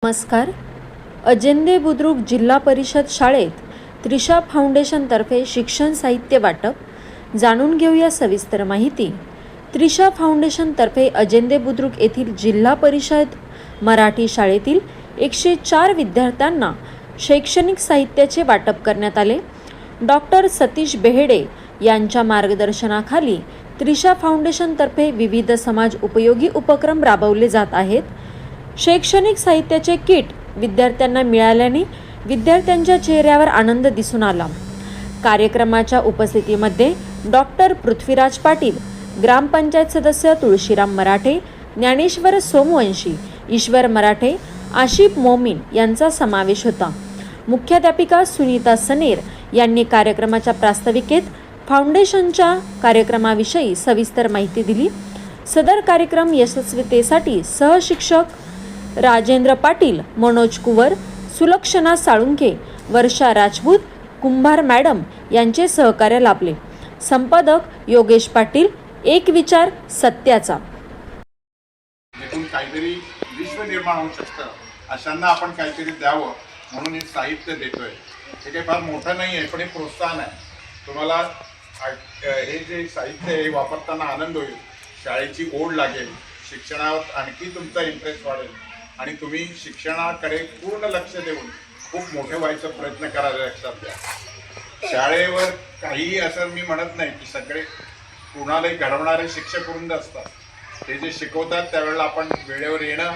नमस्कार. अजेंदे बुद्रुक जिल्हा परिषद शाळेत त्रिशा फाउंडेशनतर्फे शिक्षण साहित्य वाटप. जाणून घेऊया सविस्तर माहिती. त्रिशा फाउंडेशनतर्फे अजेंदे बुद्रुक येथील जिल्हा परिषद मराठी शाळेतील 104 विद्यार्थ्यांना शैक्षणिक साहित्याचे वाटप करण्यात आले. डॉक्टर सतीश बेहेडे यांच्या मार्गदर्शनाखाली त्रिशा फाउंडेशनतर्फे विविध समाज उपयोगी उपक्रम राबवले जात आहेत. शैक्षणिक साहित्याचे किट विद्यार्थ्यांना मिळाल्याने विद्यार्थ्यांच्या चेहऱ्यावर आनंद दिसून आला. कार्यक्रमाच्या उपस्थितीमध्ये डॉक्टर पृथ्वीराज पाटील, ग्रामपंचायत सदस्य तुळशीराम मराठे, ज्ञानेश्वर सोमवंशी, ईश्वर मराठे, आशिफ मोमीन यांचा समावेश होता. मुख्याध्यापिका सुनीता सनेर यांनी कार्यक्रमाच्या प्रास्ताविकेत फाउंडेशनच्या कार्यक्रमाविषयी सविस्तर माहिती दिली. सदर कार्यक्रम यशस्वीतेसाठी सहशिक्षक राजेंद्र पाटील, मनोज कुवर, सुलक्षणा साळुंखे, वर्षा राजपूत, कुंभार मॅडम यांचे सहकार्य लाभले. संपादक योगेश पाटील. एक विचार सत्याचा. एकूण काहीतरी विश्व निर्माण होऊ शकतं, अशांना आपण काहीतरी द्यावं म्हणून हे साहित्य देतोय. हे काही फार मोठं नाही आहे, पण हे प्रोत्साहन आहे. तुम्हाला हे जे साहित्य आहे हे वापरताना आनंद होईल, शाळेची ओढ लागेल, शिक्षणावर आणखी तुमचा इंटरेस्ट वाढेल आणि तुम्ही शिक्षणाकडे पूर्ण लक्ष देऊन खूप मोठे व्हायचा प्रयत्न करायला लक्षात द्या. शाळेवर काहीही असं मी म्हणत नाही की सगळे कुणालाही घडवणारे शिक्षक वृंद असतात. ते जे शिकवतात त्यावेळेला आपण वेळेवर येणं,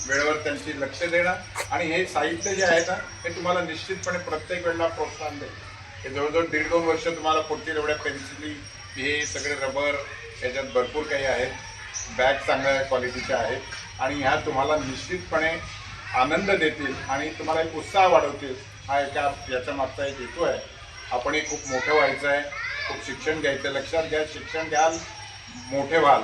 वेळेवर त्यांची लक्ष देणं आणि हे साहित्य जे आहे ना हे तुम्हाला निश्चितपणे प्रत्येक वेळेला प्रोत्साहन देईल. हे जवळजवळ 1.5-2 वर्ष तुम्हाला पुढतील एवढ्या पेन्सिली, हे सगळे रबर, याच्यात भरपूर काही आहेत. बॅग चांगल्या क्वालिटीच्या आहेत आणि ह्या तुम्हाला निश्चितपणे आनंद देतील आणि तुम्हाला एक उत्साह वाढवतील. हा याच्या मागचा एक हेतू आहे. आपणही खूप मोठं व्हायचं आहे, खूप शिक्षण घ्यायचं. लक्षात घ्या, शिक्षण घ्याल, मोठे व्हाल.